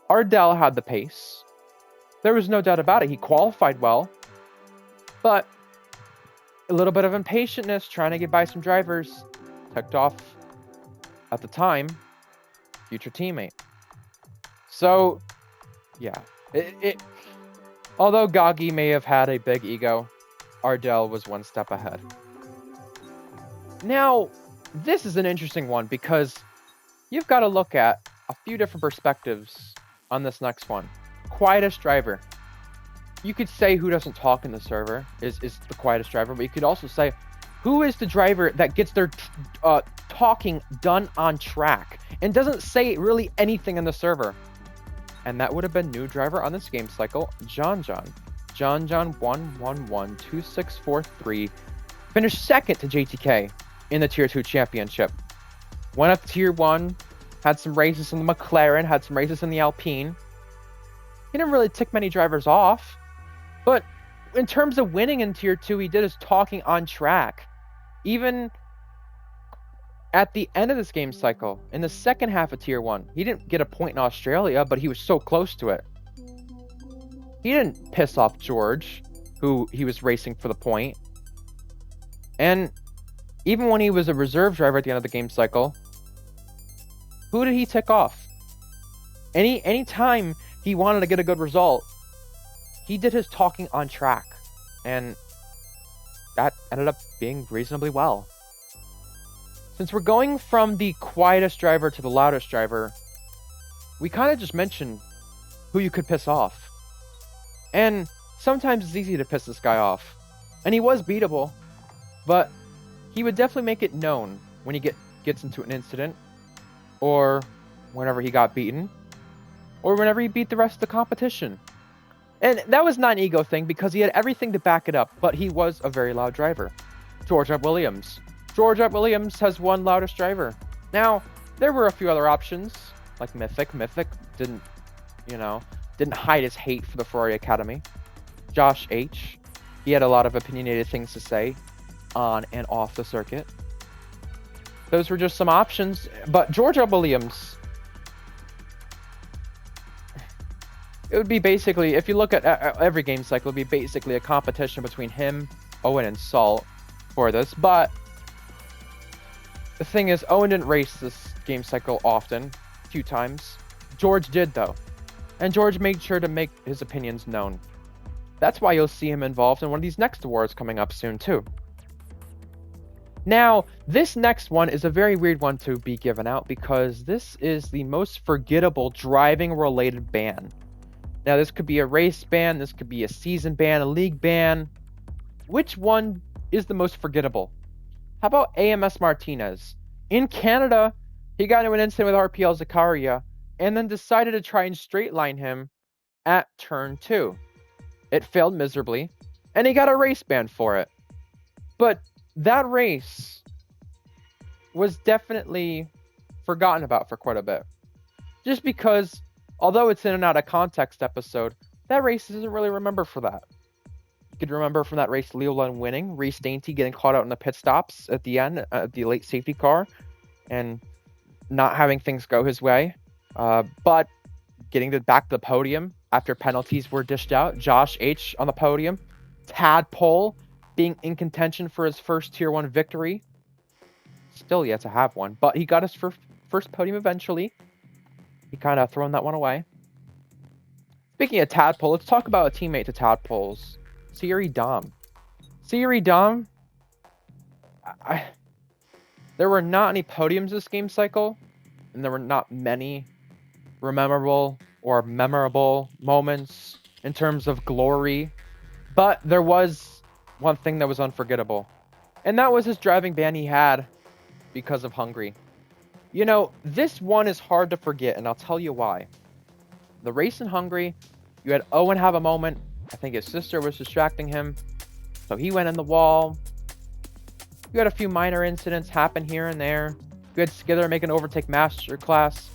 Ardell had the pace. There was no doubt about it. He qualified well, but a little bit of impatientness trying to get by some drivers ticked off, at the time, future teammate. So, yeah. Although Gagi may have had a big ego, Ardell was one step ahead. Now, this is an interesting one because you've got to look at a few different perspectives on this next one. Quietest Driver. you could say who doesn't talk in the server is the quietest driver, but you could also say who is the driver that gets their talking done on track and doesn't say really anything in the server. And that would have been new driver on this game cycle, John. John 1112643 finished second to JTK in the Tier 2 championship. Went up to Tier 1, had some races in the McLaren, had some races in the Alpine. He didn't really tick many drivers off, but in terms of winning in Tier 2, he did his talking on track. Even at the end of this game cycle, in the second half of Tier 1, he didn't get a point in Australia, but he was so close to it. He didn't piss off George, who he was racing for the point. And even when he was a reserve driver at the end of the game cycle, who did he tick off? Any time he wanted to get a good result, he did his talking on track. And that ended up being reasonably well. Since we're going from the quietest driver to the loudest driver, we kind of just mentioned who you could piss off. And sometimes it's easy to piss this guy off. And he was beatable, but he would definitely make it known when he gets into an incident, or whenever he got beaten, or whenever he beat the rest of the competition. And that was not an ego thing because he had everything to back it up, but he was a very loud driver. George Williams. George Williams has won loudest driver. Now, there were a few other options, like Mythic. Mythic didn't hide his hate for the Ferrari Academy. Josh H. He had a lot of opinionated things to say on and off the circuit. Those were just some options, but George Williams, it would be basically, if you look at every game cycle, it would be basically a competition between him, Owen, and Salt for this, but the thing is, Owen didn't race this game cycle often, a few times. George did, though. And George made sure to make his opinions known. That's why you'll see him involved in one of these next awards coming up soon, too. Now, this next one is a very weird one to be given out because this is the most forgettable driving-related ban. Now, this could be a race ban, this could be a season ban, a league ban. Which one is the most forgettable? How about AMS Martinez? In Canada, he got into an incident with RPL Zakaria and then decided to try and straight line him at turn 2. It failed miserably, and he got a race ban for it. But that race was definitely forgotten about for quite a bit. Just because, although it's in and out of context episode, that race isn't really remembered for that. You could remember from that race Leo Lund winning, Reese Dainty getting caught out in the pit stops at the end, the late safety car, and not having things go his way. But getting back to the podium after penalties were dished out. Josh H on the podium. Tadpole being in contention for his first Tier 1 victory. Still yet to have one, but he got his first podium eventually. He kind of thrown that one away. Speaking of Tadpole, let's talk about a teammate to Tadpole's. Siri Dom. Siri Dom, there were not any podiums this game cycle, and there were not many memorable moments in terms of glory, but there was one thing that was unforgettable, and that was his driving ban he had because of Hungary. You know, this one is hard to forget, and I'll tell you why. The race in Hungary, you had Owen have a moment. I think his sister was distracting him, so he went in the wall. You had a few minor incidents happen here and there. You had Skither make an overtake masterclass.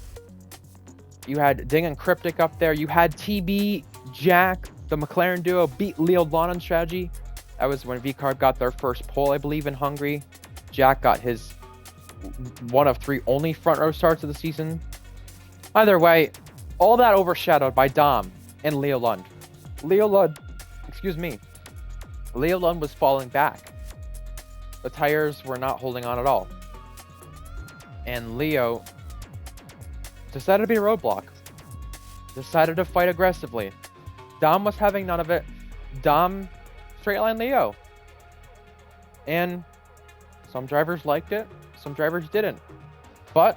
You had Ding and Cryptic up there. You had TB, Jack, the McLaren duo, beat Leo Lon on strategy. That was when VCarb got their first pole, I believe, in Hungary. Jack got his one of 3 only front row starts of the season. Either way, all that overshadowed by Dom and Leo Lund. Leo Lund was falling back. The tires were not holding on at all. And Leo decided to be a roadblock. Decided to fight aggressively. Dom was having none of it. Dom straight line Leo. And some drivers liked it, some drivers didn't. But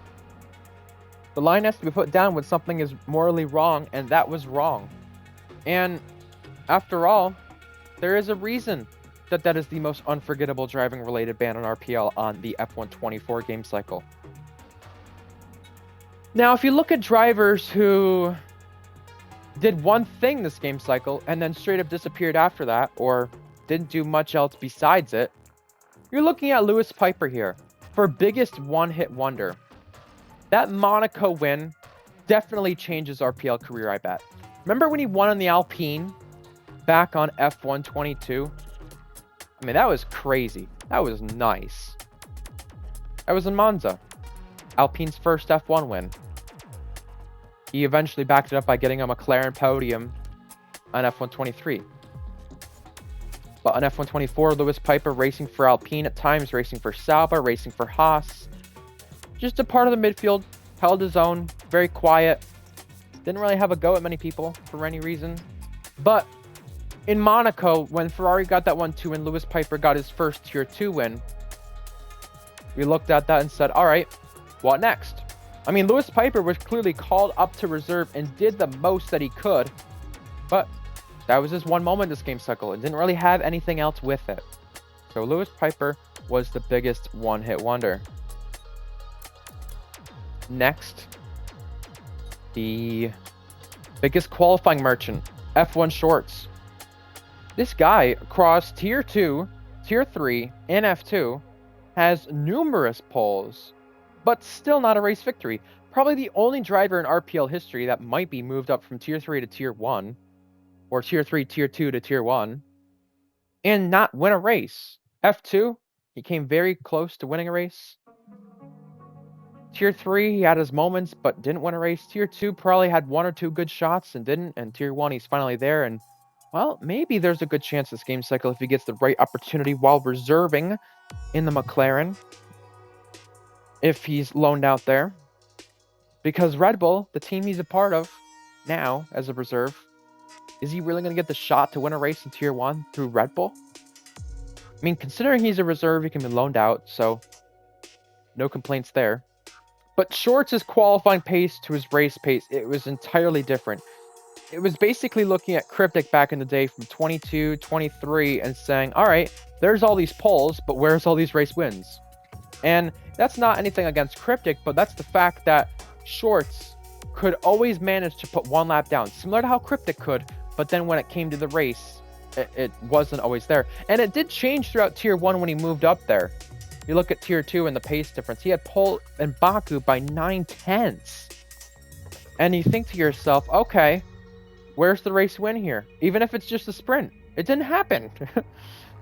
the line has to be put down when something is morally wrong, and that was wrong. And After all, there is a reason that is the most unforgettable driving related ban on RPL on the F124 game cycle. Now, if you look at drivers who did one thing this game cycle and then straight up disappeared after that, or didn't do much else besides it, you're looking at Lewis Piper here for biggest one-hit wonder. That Monaco win definitely changes RPL career, I bet. Remember when he won on the Alpine back on F122? I mean, that was crazy. That was nice. That was in Monza. Alpine's first F1 win. He eventually backed it up by getting a McLaren podium on F123. But on F124, Lewis Piper racing for Alpine at times, racing for Sauber, racing for Haas. Just a part of the midfield, held his own, very quiet. Didn't really have a go at many people for any reason. But in Monaco, when Ferrari got that 1-2 and Lewis Piper got his first Tier 2 win, we looked at that and said, all right, what next? I mean, Lewis Piper was clearly called up to reserve and did the most that he could, but that was his one moment this game cycle and didn't really have anything else with it. So Lewis Piper was the biggest one-hit wonder. Next, the biggest qualifying merchant, F1 Shorts. This guy across Tier 2, Tier 3, and F2 has numerous poles, but still not a race victory. Probably the only driver in RPL history that might be moved up from Tier 3 to Tier 1, or Tier 3, Tier 2 to Tier 1, and not win a race. F2, he came very close to winning a race. Tier 3, he had his moments, but didn't win a race. Tier 2 probably had one or two good shots and didn't. And Tier 1, he's finally there. And, well, maybe there's a good chance this game cycle if he gets the right opportunity while reserving in the McLaren. If he's loaned out there. Because Red Bull, the team he's a part of now as a reserve, is he really going to get the shot to win a race in Tier 1 through Red Bull? I mean, considering he's a reserve, he can be loaned out, so no complaints there. But Shorts' qualifying pace to his race pace, it was entirely different. It was basically looking at Cryptic back in the day from 22, 23, and saying, all right, there's all these poles, but where's all these race wins? And that's not anything against Cryptic, but that's the fact that Shorts could always manage to put one lap down, similar to how Cryptic could, but then when it came to the race, it wasn't always there. And it did change throughout Tier 1 when he moved up there. You look at Tier 2 and the pace difference. He had pole and Baku by 9/10. And you think to yourself, okay, where's the race win here? Even if it's just a sprint. It didn't happen.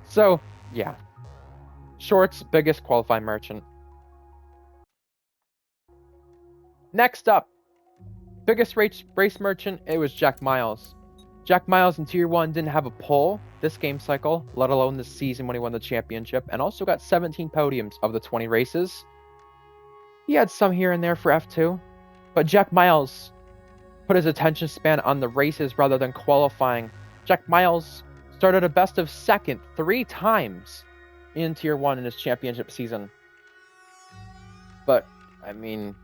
So, yeah. Shorts, biggest qualifying merchant. Next up, biggest race merchant, it was Jack Miles. Jack Miles in Tier 1 didn't have a pole this game cycle, let alone this season when he won the championship, and also got 17 podiums of the 20 races. He had some here and there for F2, but Jack Miles put his attention span on the races rather than qualifying. Jack Miles started a best of second 3 times in Tier 1 in his championship season. But, I mean,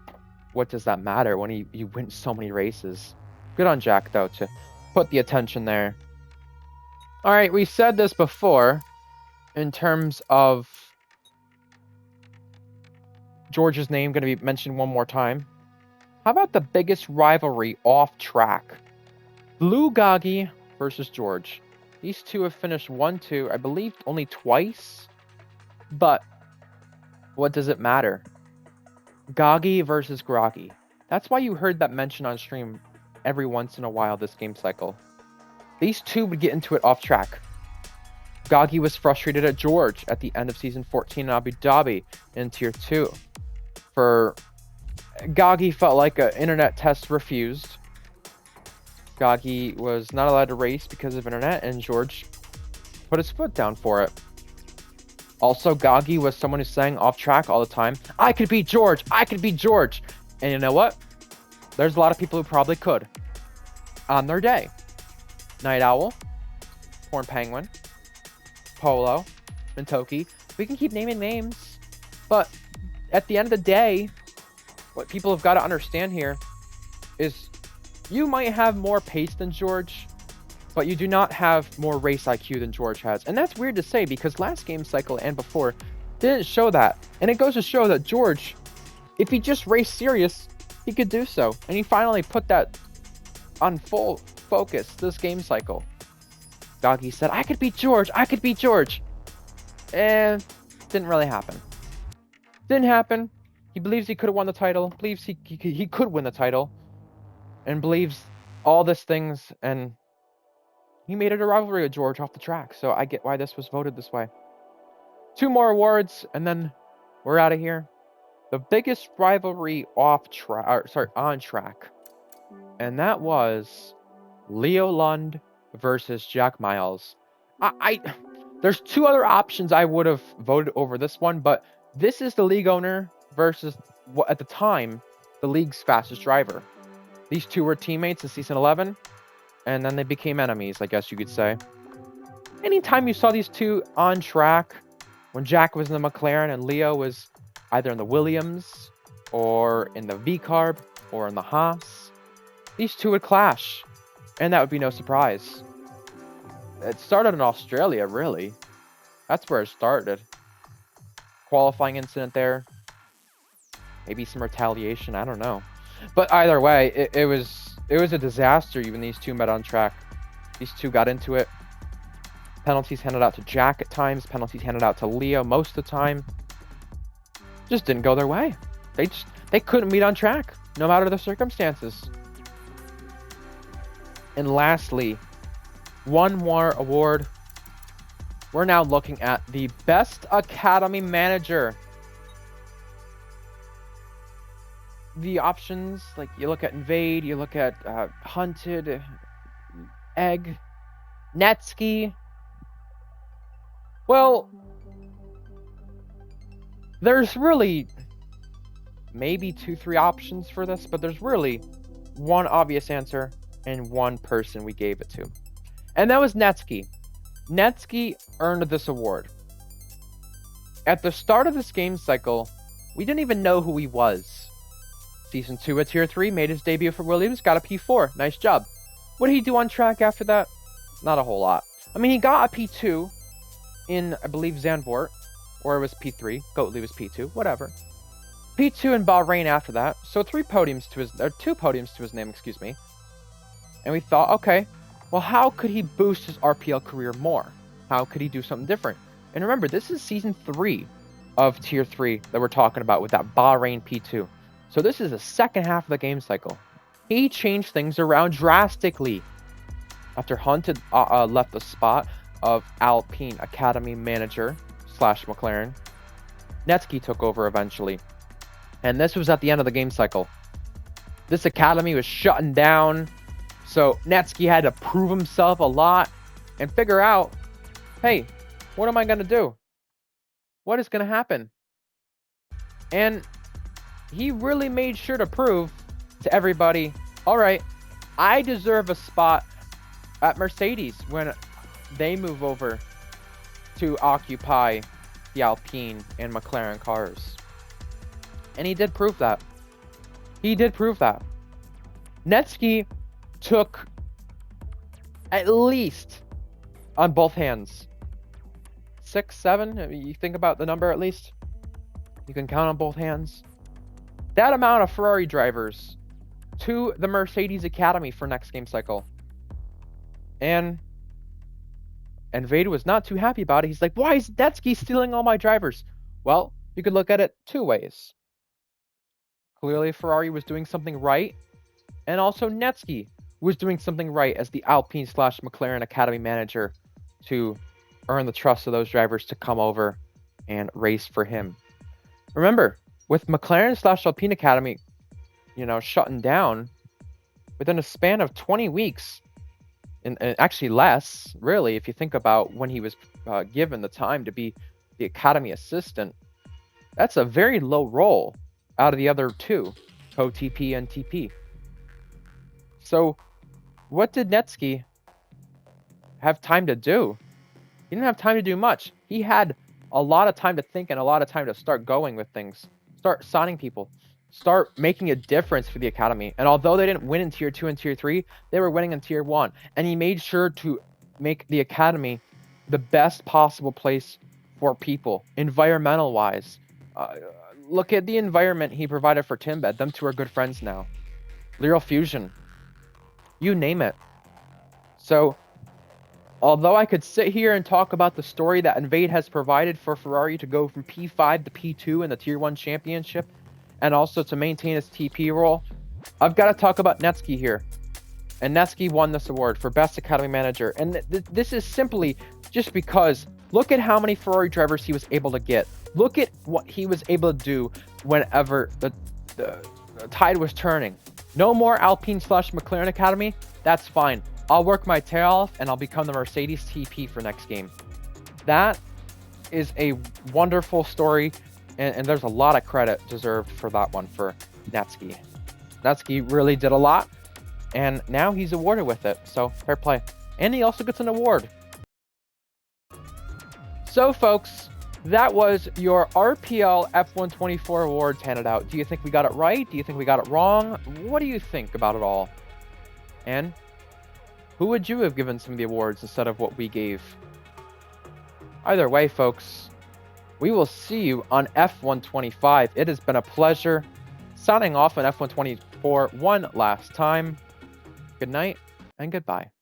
what does that matter when he wins so many races? Good on Jack, though, to put the attention there. All right, we said this before in terms of George's name going to be mentioned one more time. How about the biggest rivalry off track? Blue Gagi versus George. These two have finished 1-2, I believe, only twice. But what does it matter? Gagi versus Groggy. That's why you heard that mention on stream every once in a while this game cycle. These two would get into it off track. Gagi was frustrated at George at the end of Season 14 in Abu Dhabi in Tier 2. Gagi felt like an internet test refused. Gagi was not allowed to race because of internet, and George put his foot down for it. Also, Gagi was someone who's saying off track all the time, I could beat George, I could beat George. And you know what? There's a lot of people who probably could. On their day. Night Owl, Horn Penguin, Polo, Mintoki. We can keep naming names. But at the end of the day, what people have got to understand here is you might have more pace than George, but you do not have more race IQ than George has. And that's weird to say because last game cycle and before didn't show that. And it goes to show that George, if he just raced serious, he could do so. And he finally put that on full focus this game cycle. Doggy said, I could beat George. I could beat George. And didn't really happen. Didn't happen. He believes he could have won the title. Believes he could win the title. And believes all these things. And he made it a rivalry with George off the track. So I get why this was voted this way. 2 more awards. And then we're out of here. The biggest rivalry on track. And that was Leo Lund versus Jack Miles. There's 2 other options I would have voted over this one, but this is the league owner versus what at the time the league's fastest driver. These 2 were teammates in season 11, and then they became enemies, I guess you could say. Anytime you saw these 2 on track, when Jack was in the McLaren and Leo was either in the Williams or in the V-Carb or in the Haas, these 2 would clash, and that would be no surprise. It started in Australia, really. That's where it started. Qualifying incident there. Maybe some retaliation, I don't know. But either way, it was a disaster when these 2 met on track. These 2 got into it. Penalties handed out to Jack at times. Penalties handed out to Leo most of the time. Just didn't go their way. They couldn't meet on track, no matter the circumstances. And lastly, one more award. We're now looking at the Best Academy Manager. The options, like you look at Invade, you look at Hunted, Egg, Netsky. Well, there's really maybe 2-3 options for this, but there's really one obvious answer and one person we gave it to. And that was Netsky. Netsky earned this award. At the start of this game cycle, we didn't even know who he was. Season 2 at Tier 3, made his debut for Williams, got a P4. Nice job. What did he do on track after that? Not a whole lot. I mean, he got a P2 in, I believe, Zandvoort, or it was P3. Goatley was P2, whatever. P2 in Bahrain after that. So 2 podiums to his name, excuse me. And we thought, okay, well, how could he boost his RPL career more? How could he do something different? And remember, this is Season 3 of Tier 3 that we're talking about with that Bahrain P2. So this is the second half of the game cycle. He changed things around drastically. After Hunted left the spot of Alpine Academy Manager / McLaren, Netsky took over eventually. And this was at the end of the game cycle. This academy was shutting down. So Netsky had to prove himself a lot and figure out, hey, what am I going to do? What is going to happen? And he really made sure to prove to everybody, all right, I deserve a spot at Mercedes when they move over to occupy the Alpine and McLaren cars. And he did prove that. He did prove that. Netsky took at least on both hands 6, 7. You think about the number at least. You can count on both hands. That amount of Ferrari drivers to the Mercedes Academy for next game cycle. And Vader was not too happy about it. He's like, why is Netsky stealing all my drivers? Well, you could look at it 2 ways. Clearly, Ferrari was doing something right. And also Netsky was doing something right as the Alpine / McLaren Academy manager to earn the trust of those drivers to come over and race for him. Remember, with McLaren / Alpine Academy, shutting down within a span of 20 weeks, and actually less, really, if you think about when he was given the time to be the Academy assistant, that's a very low role out of the other 2, Co-TP and TP. So, what did Netsky have time to do? He didn't have time to do much. He had a lot of time to think and a lot of time to start going with things. Start signing people. start making a difference for the academy. And although they didn't win in tier 2 and tier 3, they were winning in tier 1. And he made sure to make the academy the best possible place for people, environmental wise. Look at the environment he provided for Timbed. Them two are good friends now. Lyral Fusion. You name it. So, although I could sit here and talk about the story that Invade has provided for Ferrari to go from P5 to P2 in the Tier 1 championship, and also to maintain his TP role, I've got to talk about Netsky here. And Netsky won this award for Best Academy Manager. And this is simply just because, look at how many Ferrari drivers he was able to get. Look at what he was able to do whenever the tide was turning. No more Alpine/McLaren Academy? That's fine. I'll work my tail off and I'll become the Mercedes TP for next game. That is a wonderful story, and there's a lot of credit deserved for that one for Netsky. Netsky really did a lot, and now he's awarded with it, so fair play. And he also gets an award. So folks, that was your RPL F124 awards handed out. Do you think we got it right? Do you think we got it wrong? What do you think about it all? And who would you have given some of the awards instead of what we gave? Either way, folks, we will see you on F125. It has been a pleasure signing off on F124 one last time. Good night and goodbye.